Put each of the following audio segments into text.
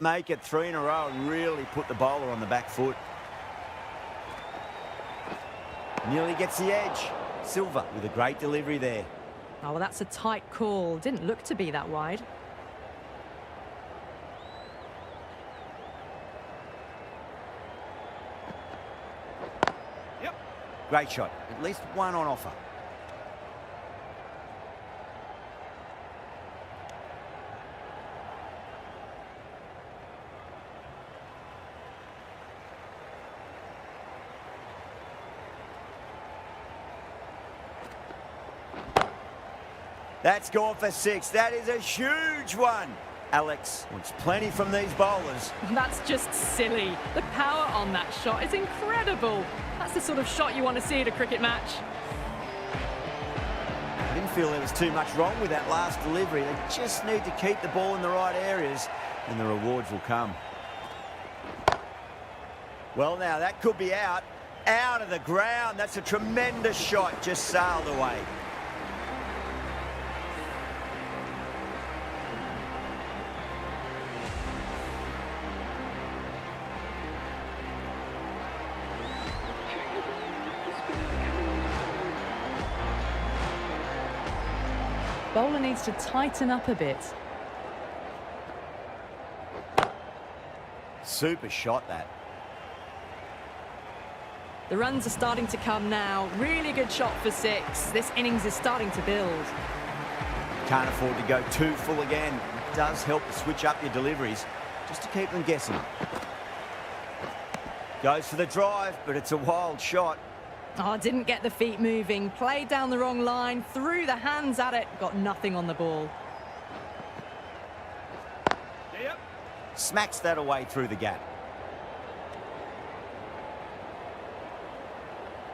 make it 3 in a row and really put the bowler on the back foot. Nearly gets the edge. Silva with a great delivery there. Oh, well, that's a tight call. Didn't look to be that wide. Yep. Great shot. At least one on offer. That's gone for 6. That is a huge one. Alex wants plenty from these bowlers. That's just silly. The power on that shot is incredible. That's the sort of shot you want to see at a cricket match. I didn't feel there was too much wrong with that last delivery. They just need to keep the ball in the right areas and the rewards will come. Well, now that could be out. Out of the ground. That's a tremendous shot. Just sailed away. Bowler needs to tighten up a bit. Super shot, that. The runs are starting to come now. Really good shot for 6. This innings is starting to build. Can't afford to go too full again. It does help to switch up your deliveries, just to keep them guessing. Goes for the drive, but it's a wild shot. Oh, didn't get the feet moving. Played down the wrong line. Threw the hands at it. Got nothing on the ball. Yep. Smacks that away through the gap.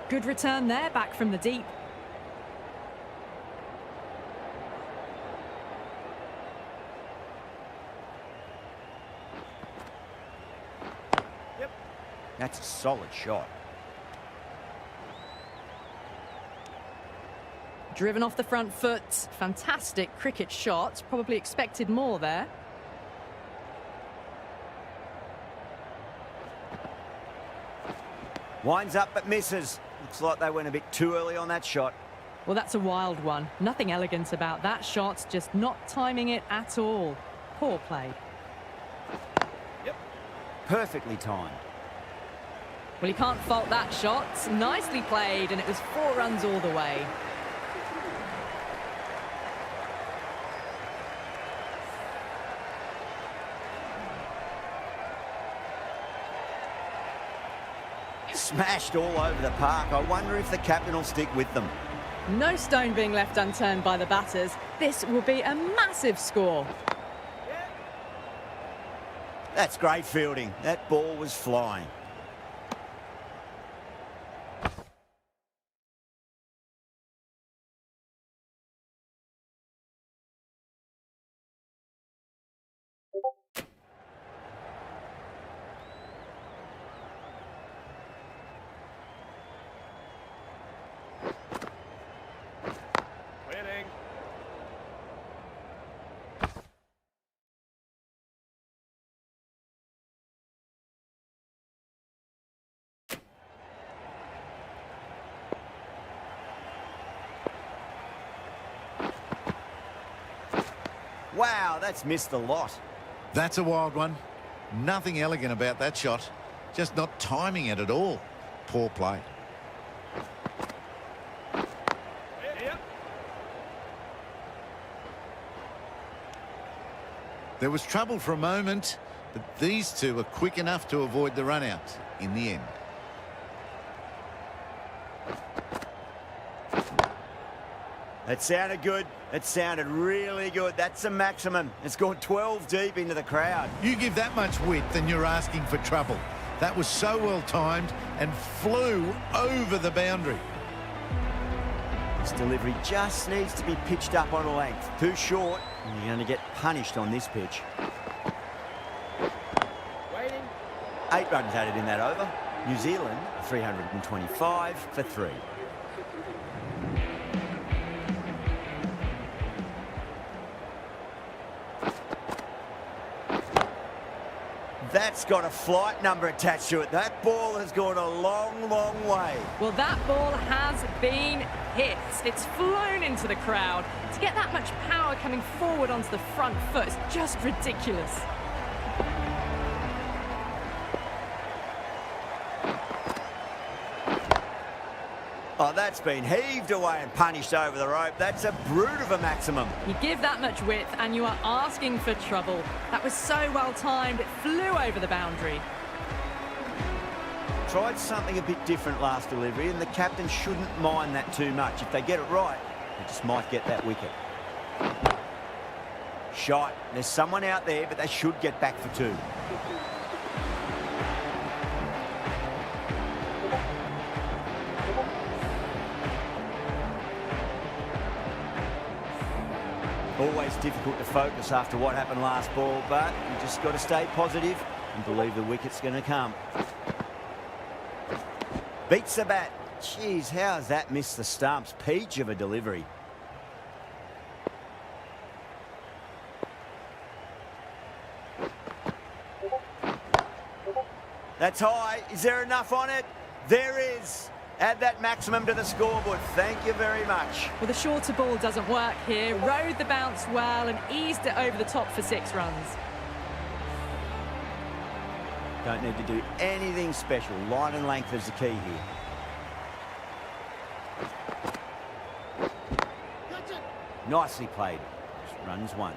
Good return there, back from the deep. Yep. That's a solid shot. Driven off the front foot. Fantastic cricket shot. Probably expected more there. Winds up but misses. Looks like they went a bit too early on that shot. Well, that's a wild one. Nothing elegant about that shot. Just not timing it at all. Poor play. Yep. Perfectly timed. Well, you can't fault that shot. Nicely played, and it was 4 runs all the way. Smashed all over the park. I wonder if the captain will stick with them. No stone being left unturned by the batters. This will be a massive score. That's great fielding. That ball was flying. Wow, that's missed a lot. That's a wild one. Nothing elegant about that shot. Just not timing it at all. Poor play. There was trouble for a moment, but these two are quick enough to avoid the run-out in the end. That sounded good. It sounded really good. That's a maximum. It's gone 12 deep into the crowd. You give that much width and you're asking for trouble. That was so well timed and flew over the boundary. This delivery just needs to be pitched up on a length. Too short, and you're going to get punished on this pitch. Waiting. 8 runs added in that over. New Zealand, 325 for 3. That's got a flight number attached to it. That ball has gone a long, long way. Well, that ball has been hit. It's flown into the crowd. To get that much power coming forward onto the front foot is just ridiculous. Oh, that's been heaved away and punished over the rope. That's a brute of a maximum. You give that much width and you are asking for trouble. That was so well timed, it flew over the boundary. Tried something a bit different last delivery, and the captain shouldn't mind that too much. If they get it right, they just might get that wicket. Shot. There's someone out there, but they should get back for two. Always difficult to focus after what happened last ball, but you just got to stay positive and believe the wicket's going to come. Beats the bat. Jeez, how has that missed the stumps? Peach of a delivery. That's high. Is there enough on it? There is. Add that maximum to the scoreboard. Thank you very much. Well, the shorter ball doesn't work here. Rode the bounce well and eased it over the top for 6 runs. Don't need to do anything special. Line and length is the key here. Nicely played. Runs 1.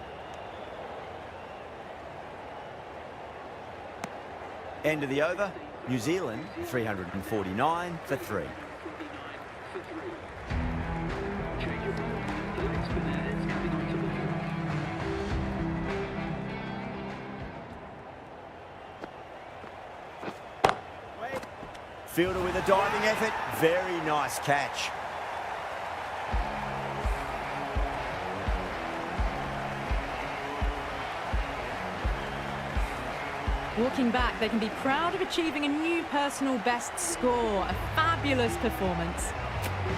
End of the over. New Zealand 349 for 3. Fielder with a diving effort. Very nice catch. Walking back, they can be proud of achieving a new personal best score. A fabulous performance.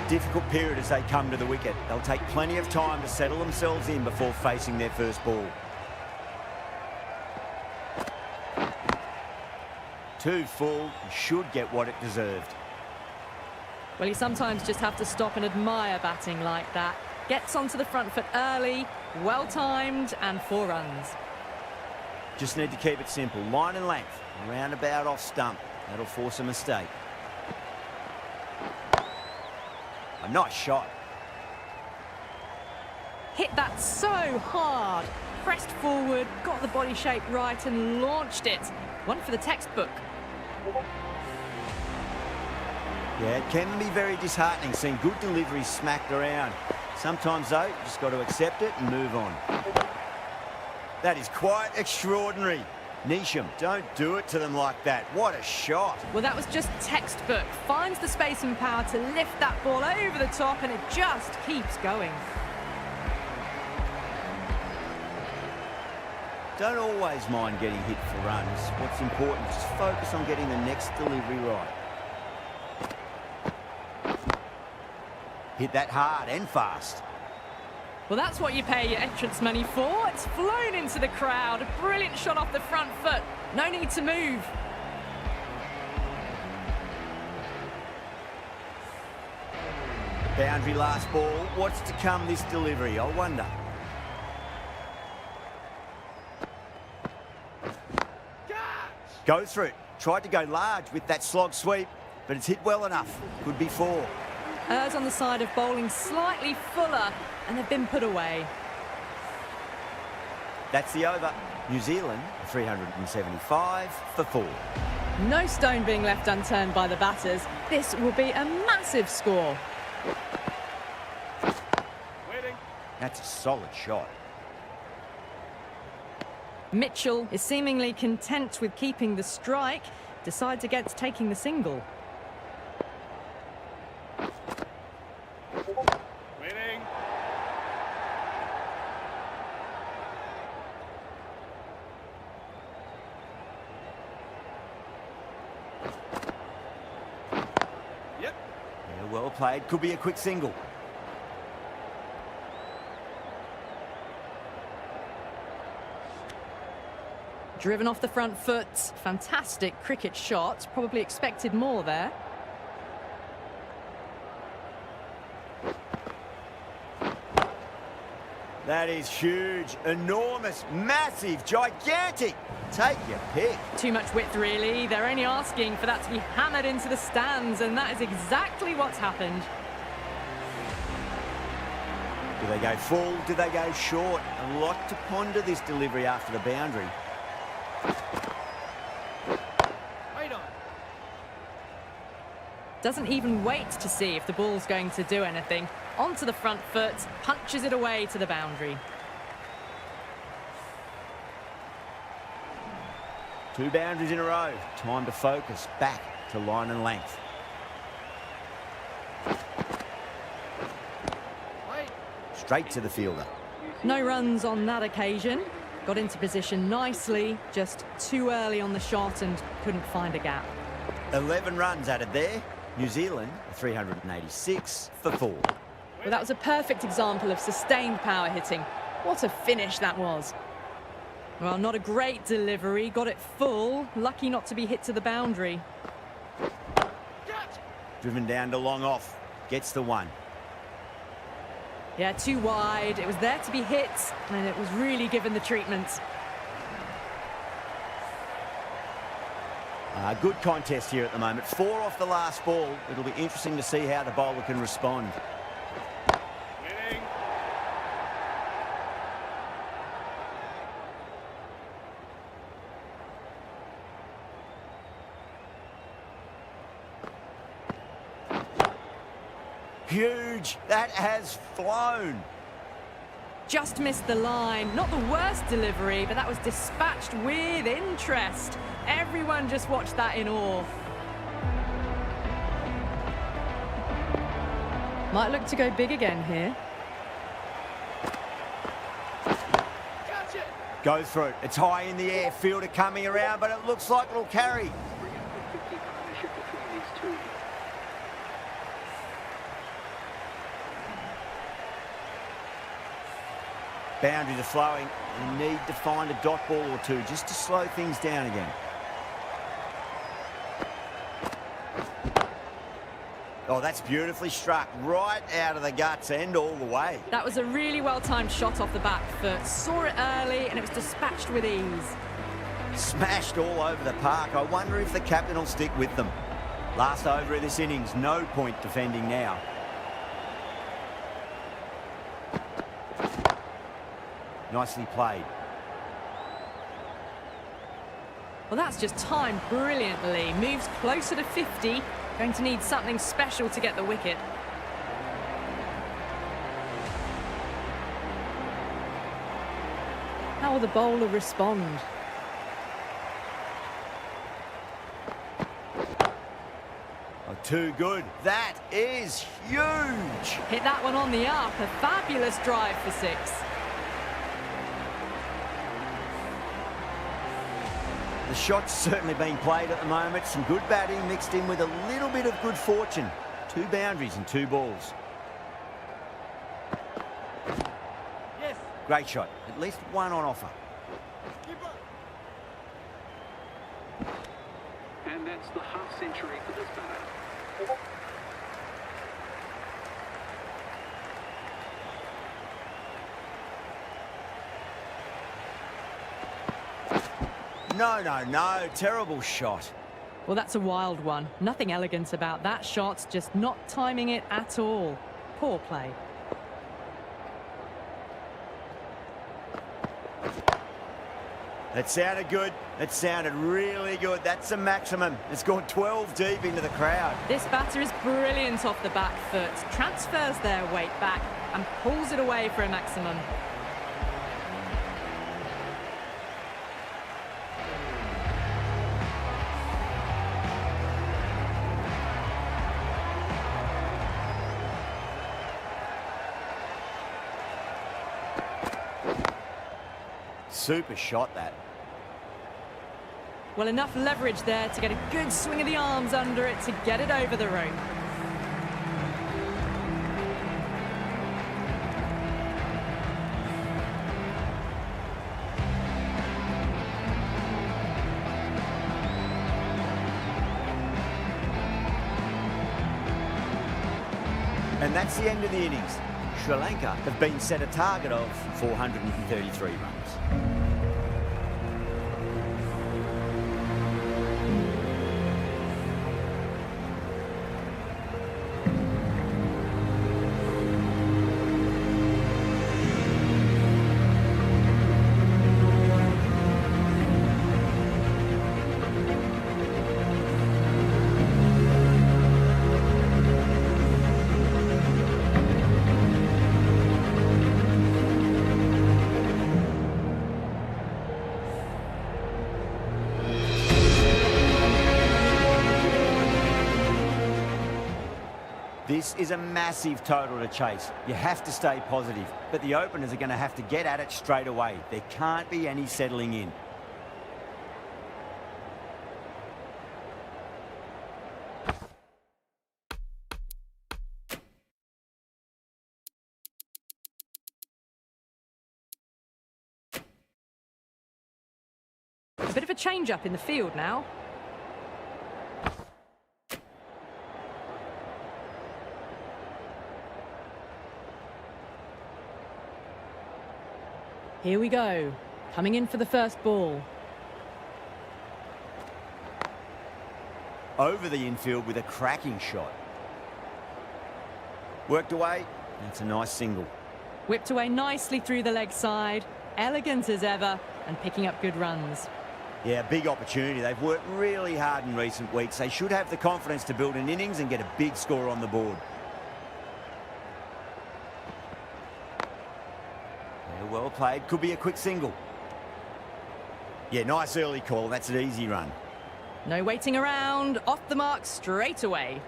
Difficult period as they come to the wicket. They'll take plenty of time to settle themselves in before facing their first ball. 2 full, should get what it deserved. Well, you sometimes just have to stop and admire batting like that. Gets onto the front foot early, well timed, and 4 runs. Just need to keep it simple. Line and length. Roundabout off stump. That'll force a mistake. A nice shot. Hit that so hard. Pressed forward, got the body shape right and launched it. One for the textbook. Yeah, it can be very disheartening seeing good deliveries smacked around. Sometimes, though, you just got to accept it and move on. That is quite extraordinary. Neesham, don't do it to them like that. What a shot. Well, that was just textbook. Finds the space and power to lift that ball over the top, and it just keeps going. Don't always mind getting hit for runs. What's important is just focus on getting the next delivery right. Hit that hard and fast. Well, that's what you pay your entrance money for. It's flown into the crowd. A brilliant shot off the front foot. No need to move. Boundary last ball. What's to come this delivery? I wonder. Goes for it. Tried to go large with that slog sweep, but it's hit well enough. Could be 4. Errs on the side of bowling slightly fuller, and they've been put away. That's the over. New Zealand 375 for 4. No stone being left unturned by the batters. This will be a massive score. That's a solid shot. Mitchell is seemingly content with keeping the strike, decides against taking the single. Yeah, well played. Could be a quick single. Driven off the front foot. Fantastic cricket shot. Probably expected more there. That is huge, enormous, massive, gigantic. Take your pick. Too much width, really. They're only asking for that to be hammered into the stands, and that is exactly what's happened. Do they go full? Do they go short? A lot to ponder this delivery after the boundary. Doesn't even wait to see if the ball's going to do anything. Onto the front foot, punches it away to the boundary. 2 boundaries in a row. Time to focus. Back to line and length. Straight to the fielder. No runs on that occasion. Got into position nicely, just too early on the shot and couldn't find a gap. 11 runs added there. New Zealand, 386 for 4. Well, that was a perfect example of sustained power hitting. What a finish that was. Well, not a great delivery, got it full. Lucky not to be hit to the boundary. Driven down to long off. Gets the 1. Yeah, too wide. It was there to be hit, and it was really given the treatment. Good contest here at the moment. 4 off the last ball. It'll be interesting to see how the bowler can respond. Huge. That has flown. Just missed the line. Not the worst delivery, but that was dispatched with interest. Everyone just watched that in awe. Might look to go big again here. Go through. It's high in the air. Fielder coming around, but it looks like it'll carry. Boundaries are flowing. You need to find a dot ball or two just to slow things down again. Oh, that's beautifully struck. Right out of the guts and all the way. That was a really well-timed shot off the back foot. Saw it early and it was dispatched with ease. Smashed all over the park. I wonder if the captain will stick with them. Last over of this innings, no point defending now. Nicely played. Well, that's just timed brilliantly. Moves closer to 50. Going to need something special to get the wicket. How will the bowler respond? Oh, too good. That is huge. Hit that one on the up. A fabulous drive for 6. The shot's certainly being played at the moment. Some good batting mixed in with a little bit of good fortune. 2 boundaries and 2 balls. Yes. Great shot. At least 1 on offer. And that's the half century for this batter. No. Terrible shot. Well, that's a wild one. Nothing elegant about that shot, just not timing it at all. Poor play. That sounded good. That sounded really good. That's a maximum. It's gone 12 deep into the crowd. This batter is brilliant off the back foot. Transfers their weight back and pulls it away for a maximum. Super shot, that. Well, enough leverage there to get a good swing of the arms under it to get it over the rope. And that's the end of the innings. Sri Lanka have been set a target of 433 runs. This is a massive total to chase. You have to stay positive, but the openers are going to have to get at it straight away. There can't be any settling in. A bit of a change-up in the field now. Here we go, coming in for the first ball. Over the infield with a cracking shot. Worked away, that's a nice single. Whipped away nicely through the leg side, elegant as ever, and picking up good runs. Yeah, big opportunity. They've worked really hard in recent weeks. They should have the confidence to build an innings and get a big score on the board. Well played. Could be a quick single. Yeah, nice early call. That's an easy run. No waiting around. Off the mark straight away.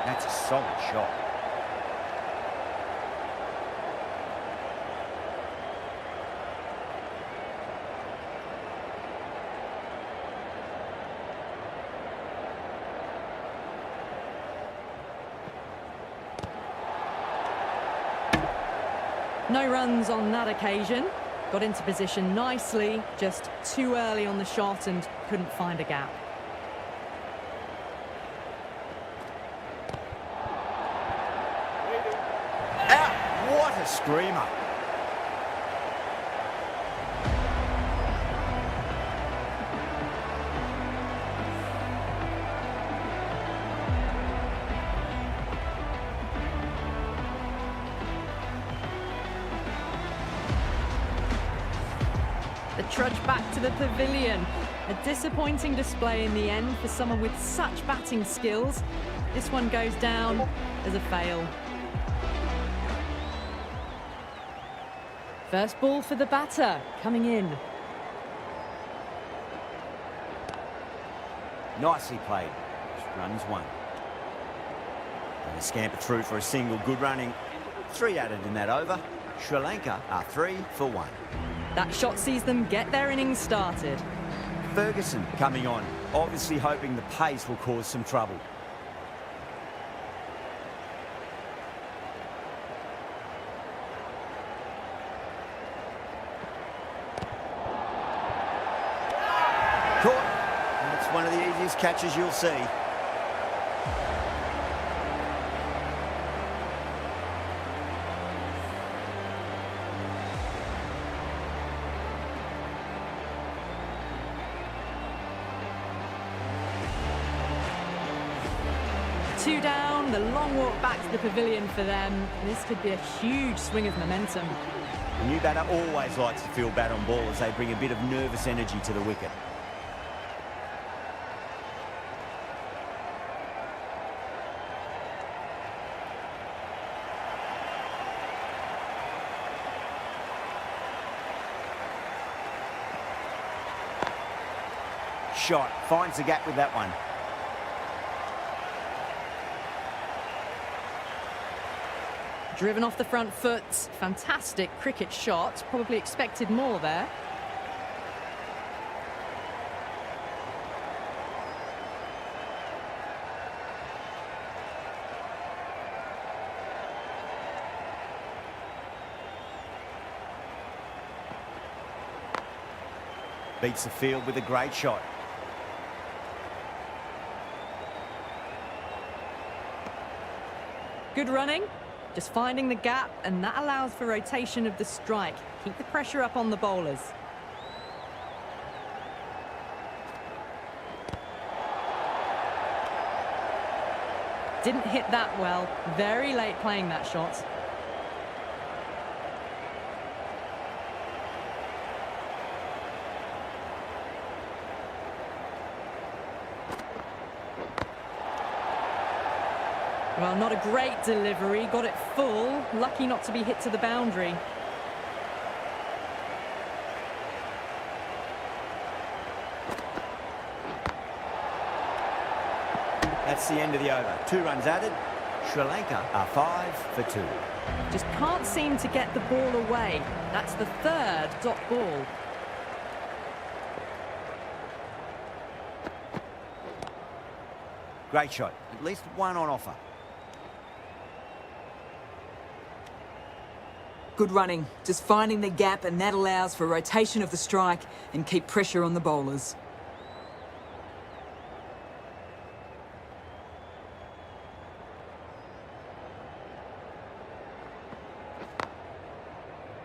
That's a solid shot. No runs on that occasion. Got into position nicely, just too early on the shot and couldn't find a gap. Out! What a screamer! The trudge back to the pavilion. A disappointing display in the end for someone with such batting skills. This one goes down as a fail. First ball for the batter, coming in. Nicely played. Runs one. And they scamper through for a single. Good running. 3 added in that over. Sri Lanka are 3 for 1. That shot sees them get their innings started. Ferguson coming on, obviously hoping the pace will cause some trouble. Caught. And it's one of the easiest catches you'll see. Two down, the long walk back to the pavilion for them. This could be a huge swing of momentum. The new batter always likes to feel bat on ball as they bring a bit of nervous energy to the wicket. Shot, finds the gap with that one. Driven off the front foot, fantastic cricket shot. Probably expected more there. Beats the field with a great shot. Good running, just finding the gap, and that allows for rotation of the strike. Keep the pressure up on the bowlers. Didn't hit that well. Very late playing that shot. Well, not a great delivery. Got it full. Lucky not to be hit to the boundary. That's the end of the over. 2 runs added. Sri Lanka are 5 for 2. Just can't seem to get the ball away. That's the 3rd dot ball. Great shot. At least one on offer. Good running, just finding the gap, and that allows for rotation of the strike and keep pressure on the bowlers.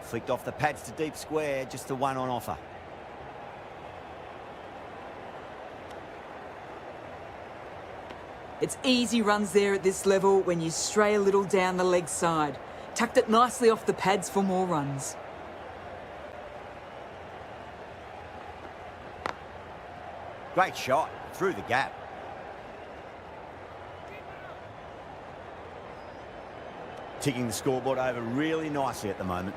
Flicked off the pads to deep square, just the one on offer. It's easy runs there at this level when you stray a little down the leg side. Tucked it nicely off the pads for more runs. Great shot, through the gap. Ticking the scoreboard over really nicely at the moment.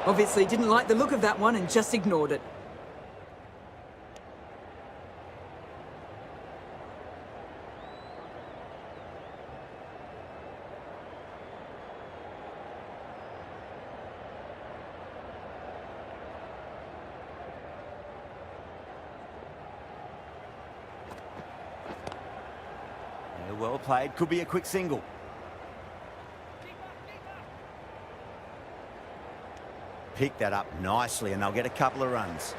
Obviously didn't like the look of that one and just ignored it. Yeah, well played, could be a quick single. Pick that up nicely and they'll get a couple of runs.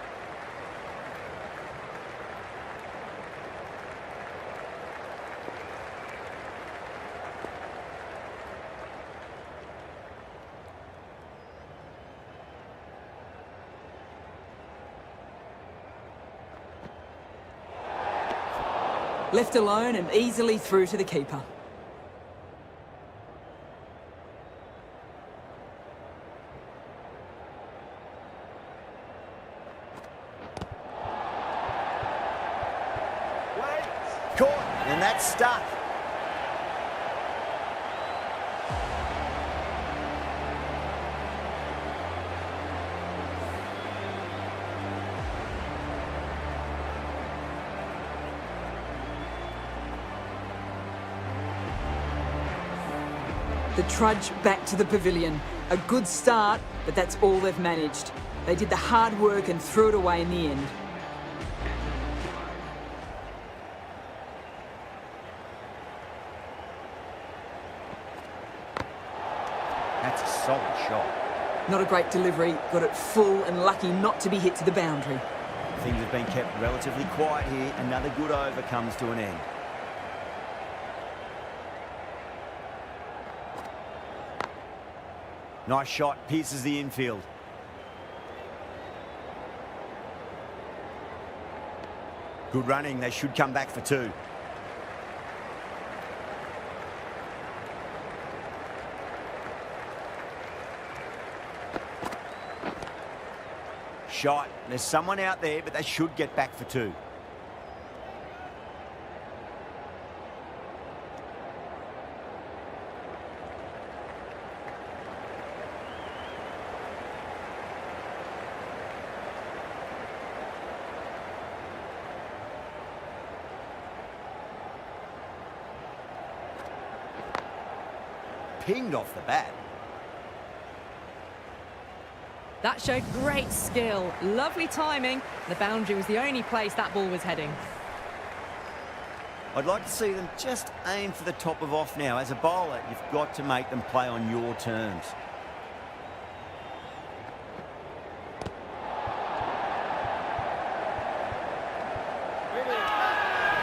Left alone and easily through to the keeper. Caught, and that's stuck. The trudge back to the pavilion. A good start, but that's all they've managed. They did the hard work and threw it away in the end. That's a solid shot. Not a great delivery, got it full and lucky not to be hit to the boundary. Things have been kept relatively quiet here. Another good over comes to an end. Nice shot, pierces the infield. Good running, they should come back for 2. Shot, there's someone out there, but they should get back for 2. Pinged off the bat. That showed great skill. Lovely timing. The boundary was the only place that ball was heading. I'd like to see them just aim for the top of off now. As a bowler, you've got to make them play on your terms.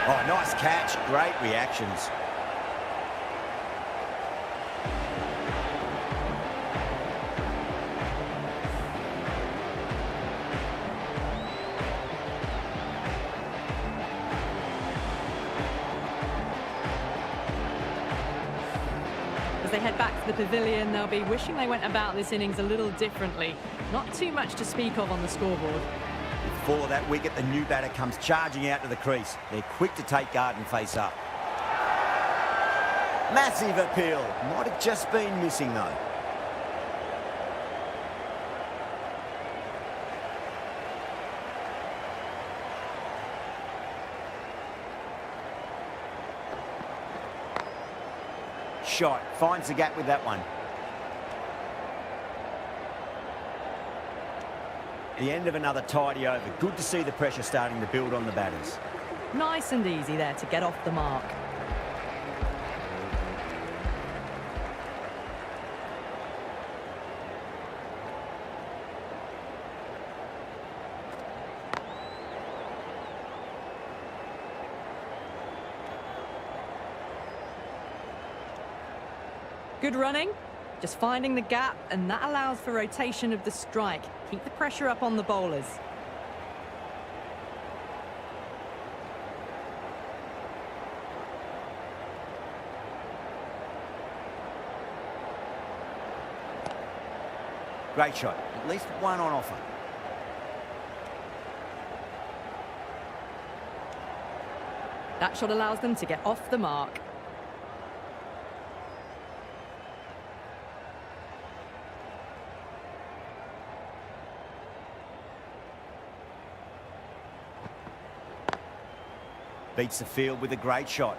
Oh, nice catch. Great reactions. As they head back to the pavilion, they'll be wishing they went about this innings a little differently. Not too much to speak of on the scoreboard. Before that wicket, the new batter comes charging out to the crease. They're quick to take guard and face up. Massive appeal. Might have just been missing, though. Shot. Finds the gap with that one. The end of another tidy over. Good to see the pressure starting to build on the batters. Nice and easy there to get off the mark. Good running. Just finding the gap, and that allows for rotation of the strike. Keep the pressure up on the bowlers. Great shot. At least one on offer. That shot allows them to get off the mark. Beats the field with a great shot.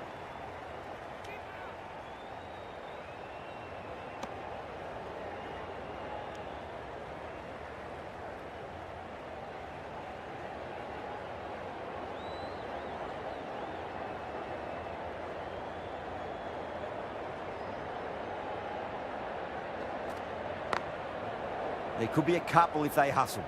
There could be a couple if they hustle.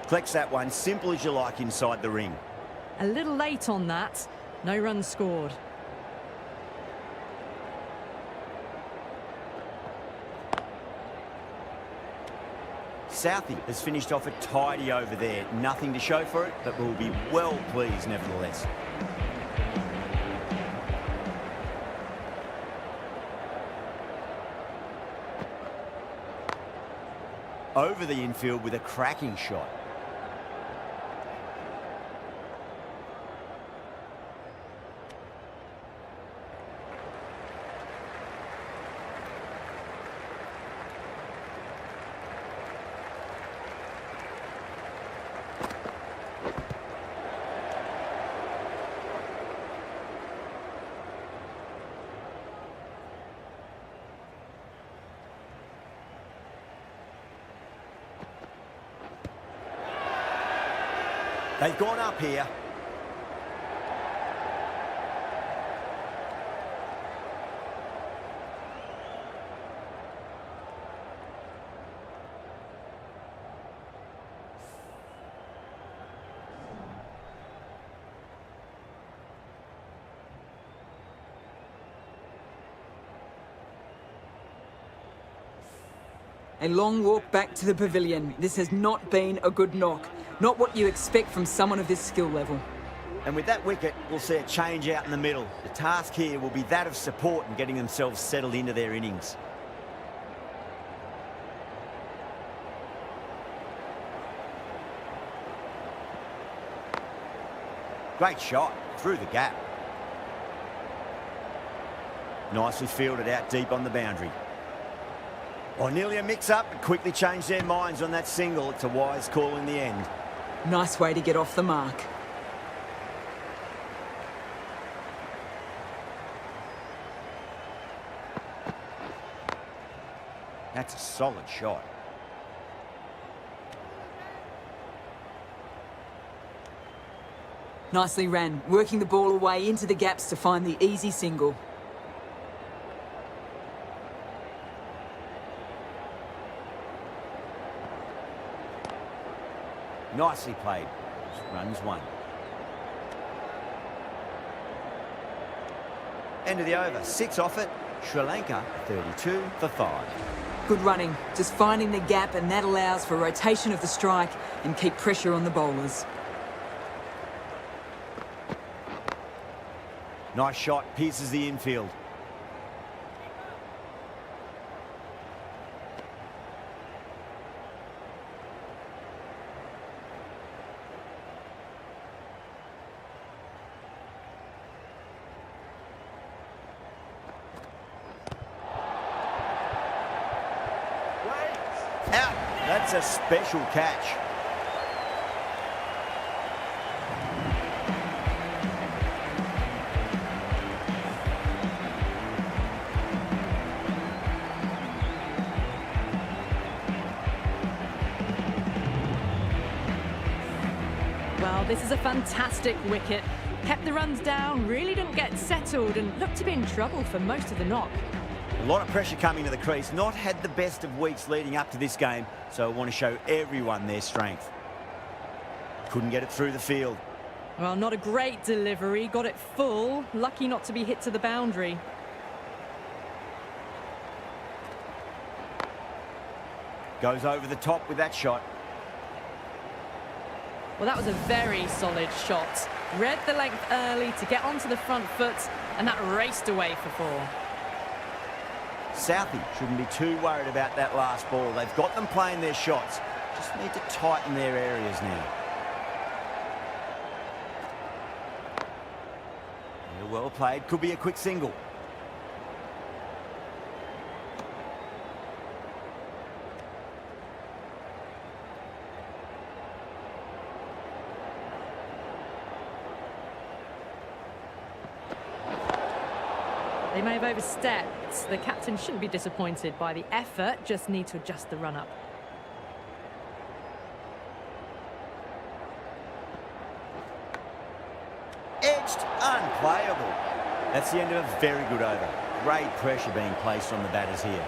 Collects that one, simple as you like inside the ring. A little late on that. No runs scored. Southey has finished off a tidy over there. Nothing to show for it, but will be well pleased nevertheless. Over the infield with a cracking shot. They've gone up here. A long walk back to the pavilion. This has not been a good knock. Not what you expect from someone of this skill level. And with that wicket, we'll see a change out in the middle. The task here will be that of support and getting themselves settled into their innings. Great shot, through the gap. Nicely fielded out deep on the boundary. Oh, nearly a mix-up, but quickly changed their minds on that single. It's a wise call in the end. Nice way to get off the mark. That's a solid shot. Nicely ran, working the ball away into the gaps to find the easy single. Nicely played. Runs one. End of the over. 6 off it. Sri Lanka 32 for 5. Good running, just finding the gap, and that allows for rotation of the strike and keep pressure on the bowlers. Nice shot. Pierces the infield. Out. That's a special catch. Well, this is a fantastic wicket. Kept the runs down, really didn't get settled, and looked to be in trouble for most of the knock. A lot of pressure coming to the crease. Not had the best of weeks leading up to this game, so I want to show everyone their strength. Couldn't get it through the field. Well, not a great delivery, got it full. Lucky not to be hit to the boundary. Goes over the top with that shot. Well, that was a very solid shot. Read the length early to get onto the front foot, and that raced away for 4. Southie shouldn't be too worried about that last ball. They've got them playing their shots. Just need to tighten their areas now. Yeah, well played. Could be a quick single. They may have overstepped. The captain shouldn't be disappointed by the effort, just need to adjust the run-up. Edged, unplayable. That's the end of a very good over. Great pressure being placed on the batters here.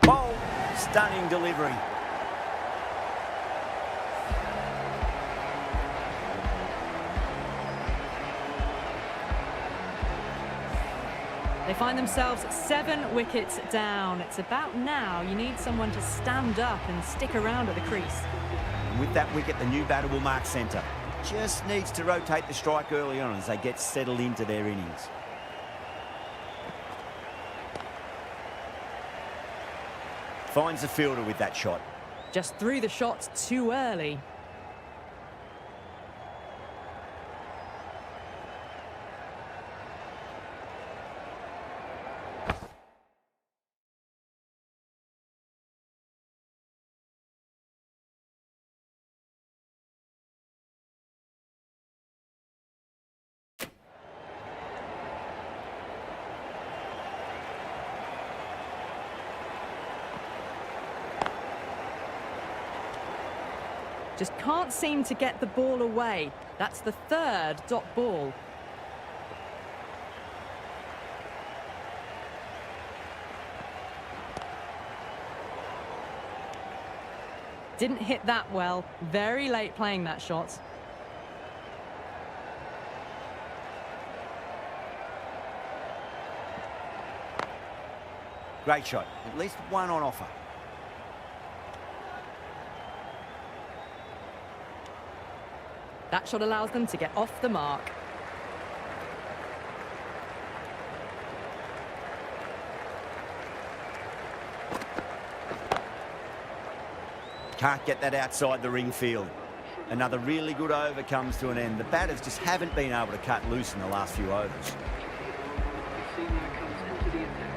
Bowl, stunning delivery. They find themselves 7 wickets down. It's about now you need someone to stand up and stick around at the crease. And with that wicket, the new batter will mark centre. Just needs to rotate the strike early on as they get settled into their innings. Finds the fielder with that shot. Just threw the shot too early. Just can't seem to get the ball away. That's the 3rd dot ball. Didn't hit that well. Very late playing that shot. Great shot. At least one on offer. That shot allows them to get off the mark. Can't get that outside the ring field. Another really good over comes to an end. The batters just haven't been able to cut loose in the last few overs. Casino comes into the attack.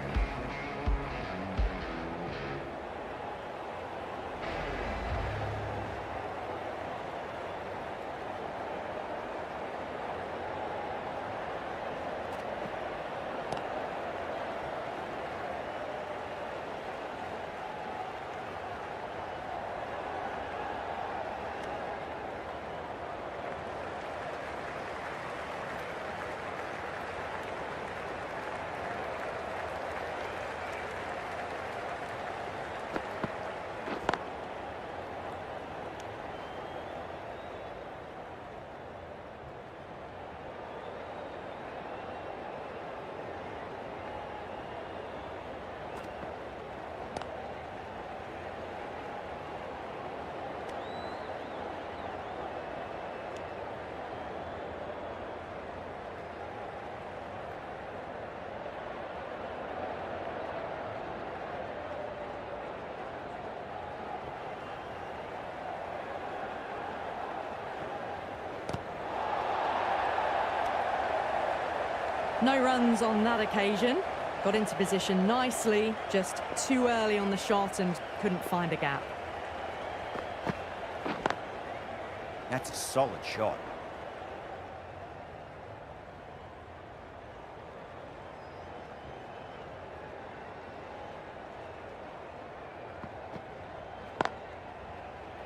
No runs on that occasion. Got into position nicely, just too early on the shot and couldn't find a gap. That's a solid shot.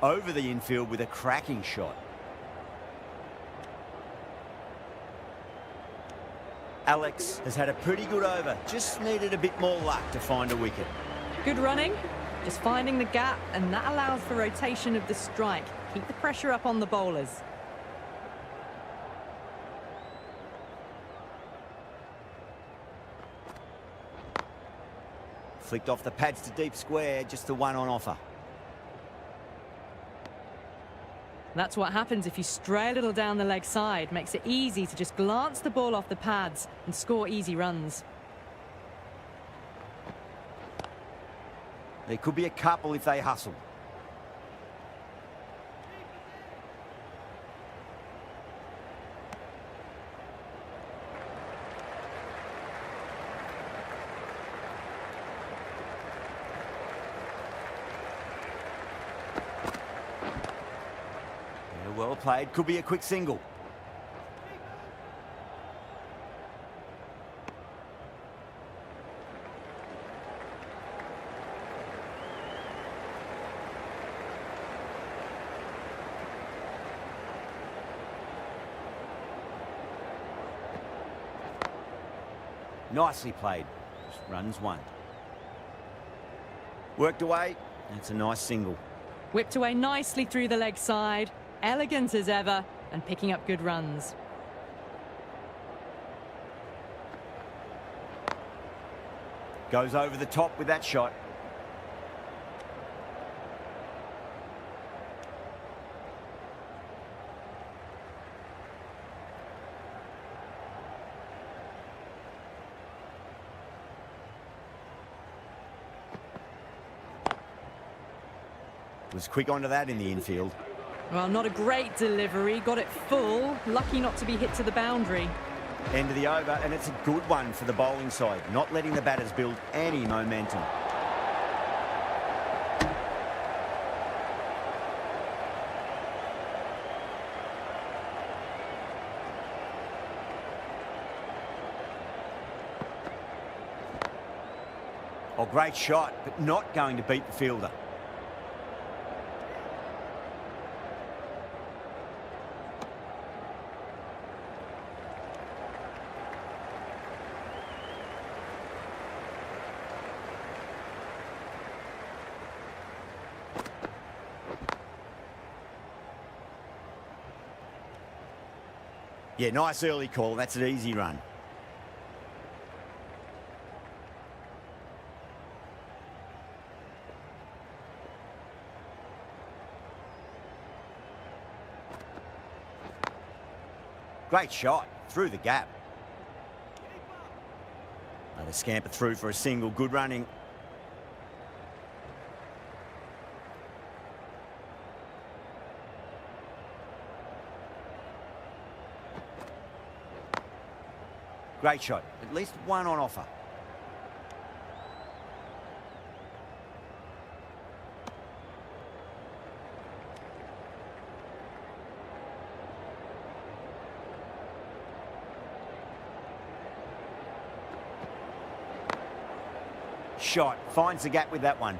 Over the infield with a cracking shot. Alex has had a pretty good over. Just needed a bit more luck to find a wicket. Good running, just finding the gap, and that allows for rotation of the strike. Keep the pressure up on the bowlers. Flicked off the pads to deep square, just the one on offer. That's what happens if you stray a little down the leg side. Makes it easy to just glance the ball off the pads and score easy runs. There could be a couple if they hustle. Well played, could be a quick single. Nicely played, just runs one. Worked away, that's a nice single. Whipped away nicely through the leg side. Elegant as ever, and picking up good runs. Goes over the top with that shot. Was quick onto that in the infield. Well, not a great delivery. Got it full. Lucky not to be hit to the boundary. End of the over, and it's a good one for the bowling side, not letting the batters build any momentum. Oh, great shot, but not going to beat the fielder. Yeah, nice early call. That's an easy run. Great shot. Through the gap. Another scamper through for a single. Good running. Great shot. At least one on offer. Shot. Finds the gap with that one.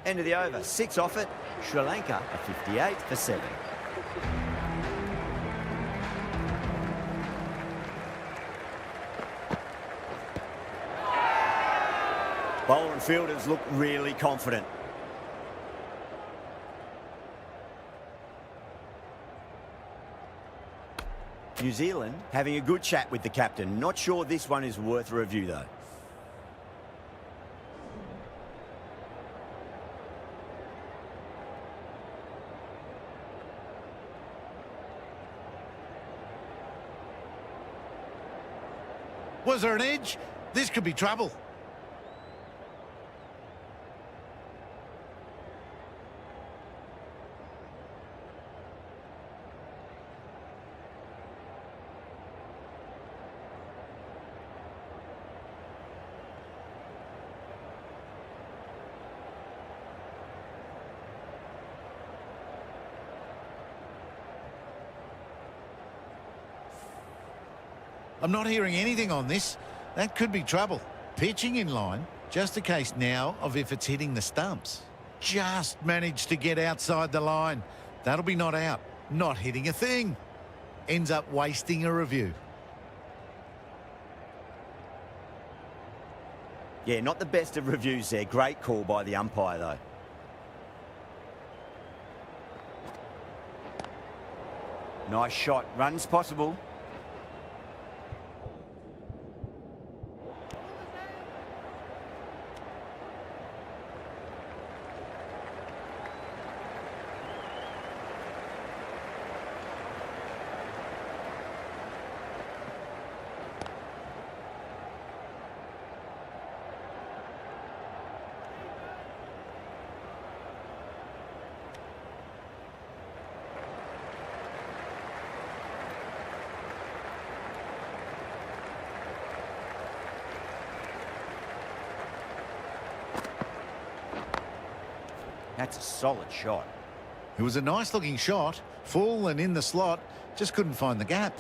End of the over. 6 off it. Sri Lanka a 58 for 7. Bowler and fielders look really confident. New Zealand having a good chat with the captain. Not sure this one is worth a review though. Was there an edge? This could be trouble. I'm not hearing anything on this. That could be trouble. Pitching in line. Just a case now of if it's hitting the stumps. Just managed to get outside the line. That'll be not out. Not hitting a thing. Ends up wasting a review. Yeah, not the best of reviews there. Great call by the umpire though. Nice shot. Runs possible. That's a solid shot. It was a nice looking shot. Full and in the slot. Just couldn't find the gap.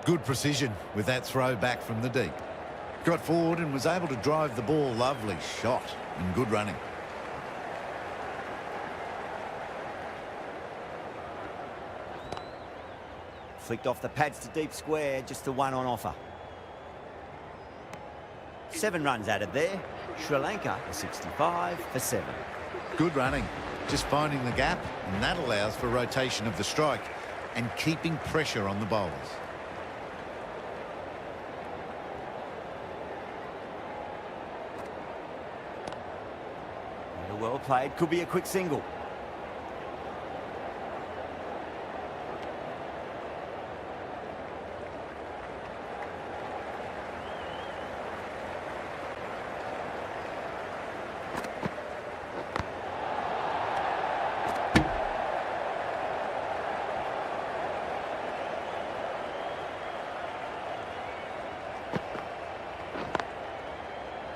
Good precision with that throw back from the deep. Got forward and was able to drive the ball. Lovely shot and good running. Flicked off the pads to deep square, just the one on offer. 7 runs added there. Sri Lanka a 65 for 7. Good running. Just finding the gap, and that allows for rotation of the strike and keeping pressure on the bowlers. Well played. Could be a quick single.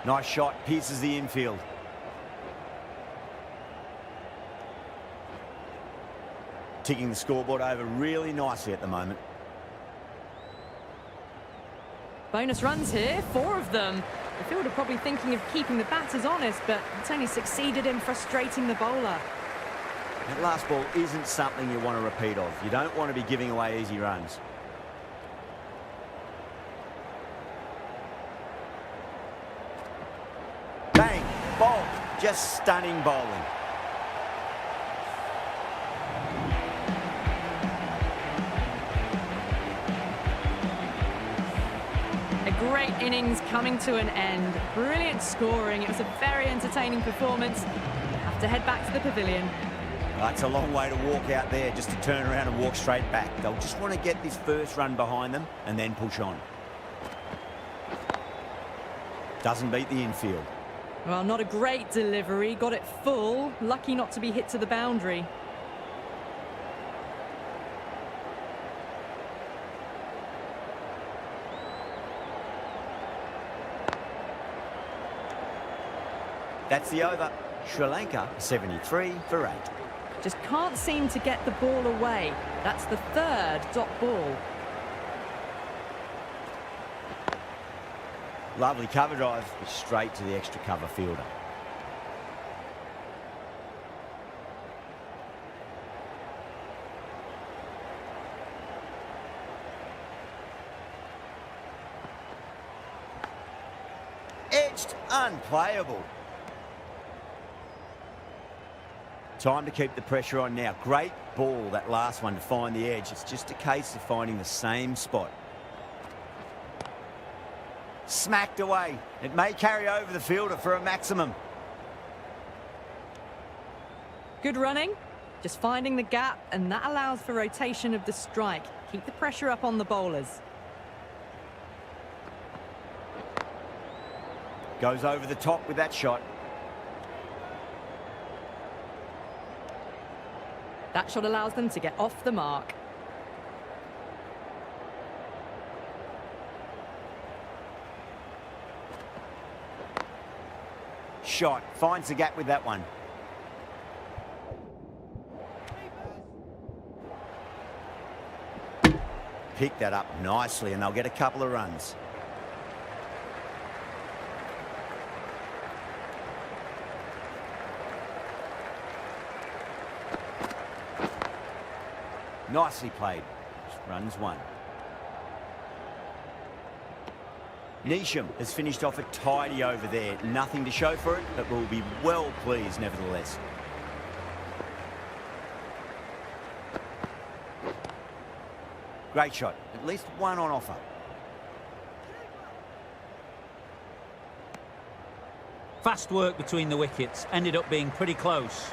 Nice shot, pierces the infield. Ticking the scoreboard over really nicely at the moment. Bonus runs here, 4 of them. The fielder probably thinking of keeping the batters honest, but it's only succeeded in frustrating the bowler. That last ball isn't something you want to repeat of. You don't want to be giving away easy runs. Bang! Bowled. Just stunning bowling. A great innings coming to an end. Brilliant scoring. It was a very entertaining performance. Have to head back to the pavilion. That's a long way to walk out there just to turn around and walk straight back. They'll just want to get this first run behind them and then push on. Doesn't beat the infield. Well, not a great delivery. Got it full. Lucky not to be hit to the boundary. That's the over. Sri Lanka 73 for 8. Just can't seem to get the ball away. That's the third dot ball. Lovely cover drive, but straight to the extra cover fielder. Edged, unplayable. Time to keep the pressure on now. Great ball, that last one, to find the edge. It's just a case of finding the same spot. Smacked away. It may carry over the fielder for a maximum. Good running. Just finding the gap, and that allows for rotation of the strike. Keep the pressure up on the bowlers. Goes over the top with that shot. That shot allows them to get off the mark. Shot. Finds the gap with that one. Pick that up nicely and they'll get a couple of runs. Nicely played. Runs 1. Neesham has finished off a tidy over there. Nothing to show for it, but will be well pleased nevertheless. Great shot. At least one on offer. Fast work between the wickets. Ended up being pretty close.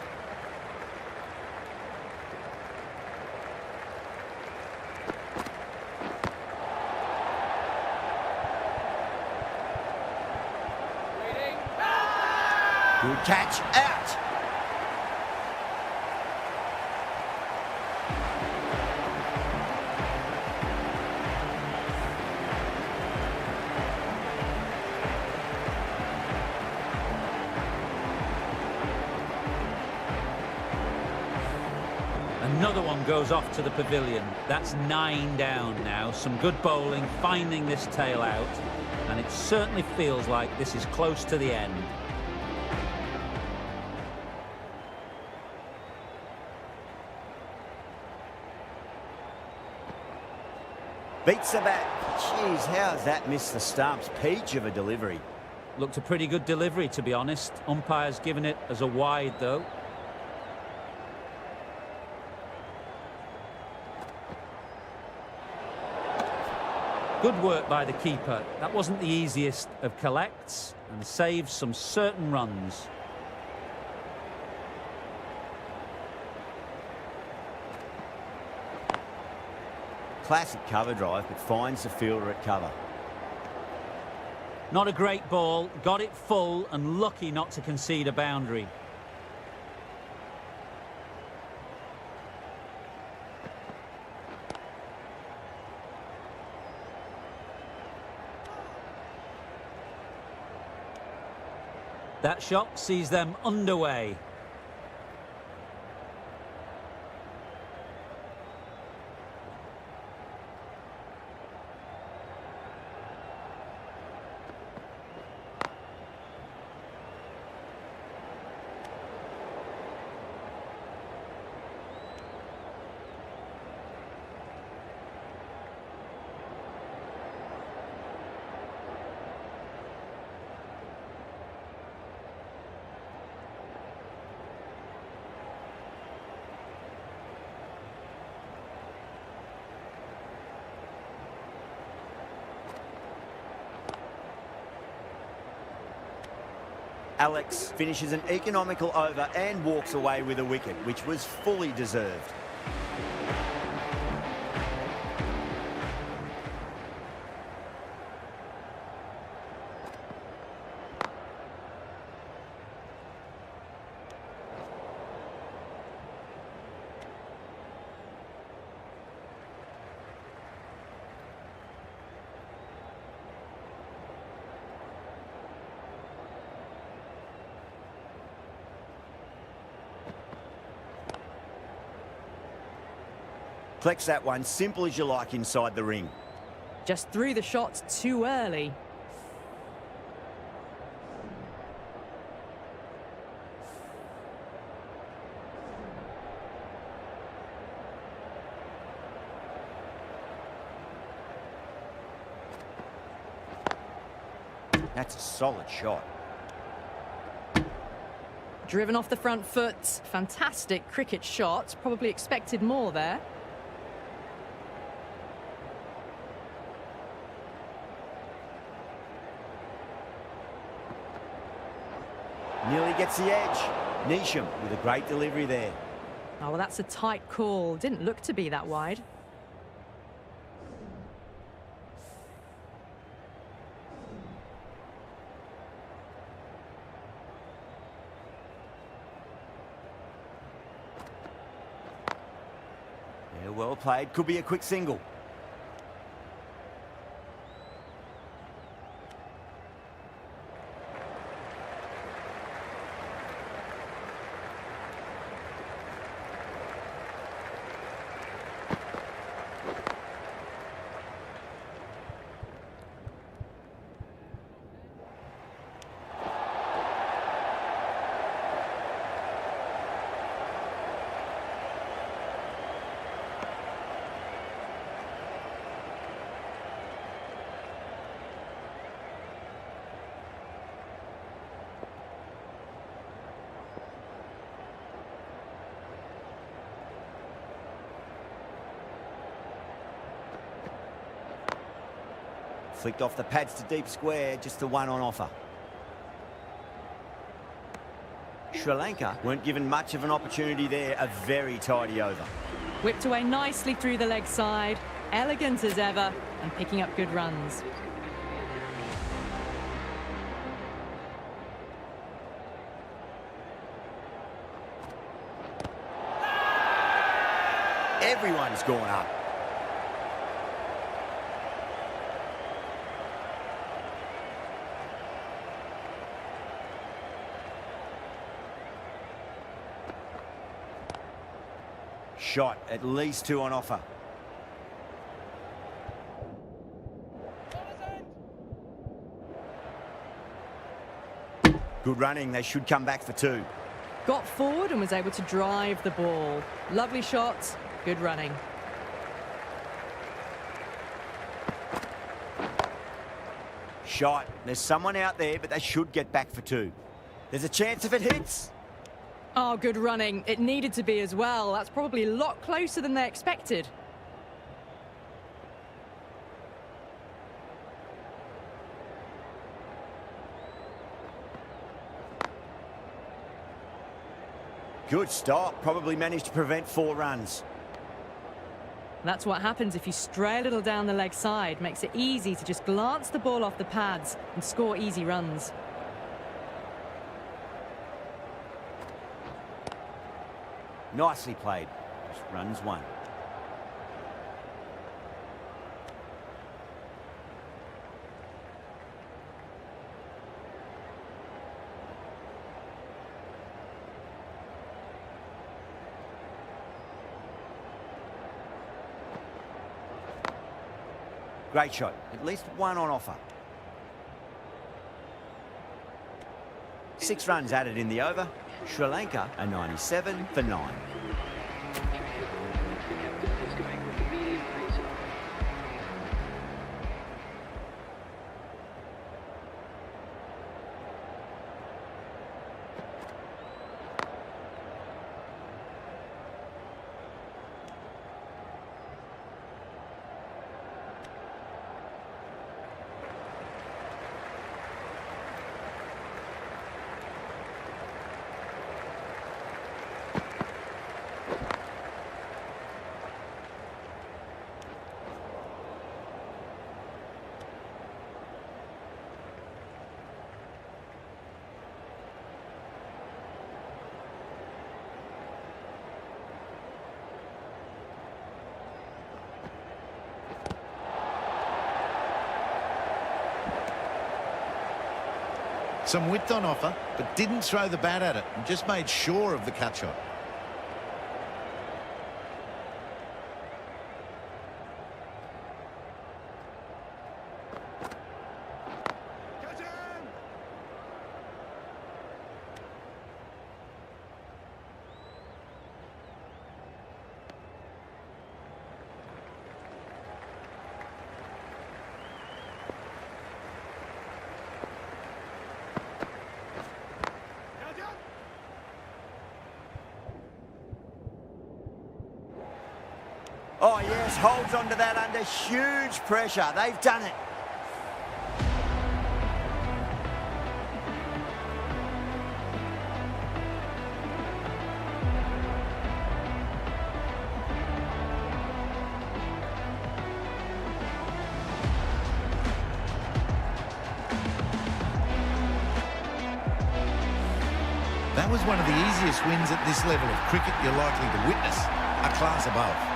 Good catch, out. Another one goes off to the pavilion. That's 9 down now. Some good bowling, finding this tail out. And it certainly feels like this is close to the end. Beats the bat. Jeez, how's that missed the stumps? Peach of a delivery. Looked a pretty good delivery, to be honest. Umpire's given it as a wide, though. Good work by the keeper. That wasn't the easiest of collects and saves some certain runs. Classic cover drive, but finds the fielder at cover. Not a great ball, got it full and lucky not to concede a boundary. That shot sees them underway. Alex finishes an economical over and walks away with a wicket, which was fully deserved. Flex that one, simple as you like inside the ring. Just threw the shot too early. That's a solid shot. Driven off the front foot. Fantastic cricket shot. Probably expected more there. Nearly gets the edge. Neesham with a great delivery there. Oh, well, that's a tight call. Didn't look to be that wide. Yeah, well played. Could be a quick single. Flicked off the pads to deep square, just the one on offer. Sri Lanka weren't given much of an opportunity there, a very tidy over. Whipped away nicely through the leg side. Elegant as ever and picking up good runs. Everyone's gone up. Shot, at least two on offer. Good running, they should come back for two. Got forward and was able to drive the ball. Lovely shot, good running. Shot, there's someone out there, but they should get back for two. There's a chance if it hits. Oh, good running. It needed to be as well. That's probably a lot closer than they expected. Good stop, probably managed to prevent 4 runs. That's what happens if you stray a little down the leg side. Makes it easy to just glance the ball off the pads and score easy runs. Nicely played. Just runs one. Great shot. At least one on offer. 6 runs added in the over. Sri Lanka a 97 for 9. Is going with the medium pacer. Some width on offer, but didn't throw the bat at it and just made sure of the cut shot. Oh, yes, holds on to that under huge pressure. They've done it. That was one of the easiest wins at this level of cricket you're likely to witness, a class above.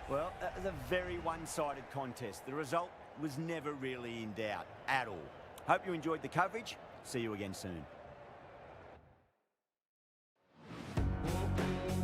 Well, that was a very one-sided contest. The result was never really in doubt at all. Hope you enjoyed the coverage. See you again soon.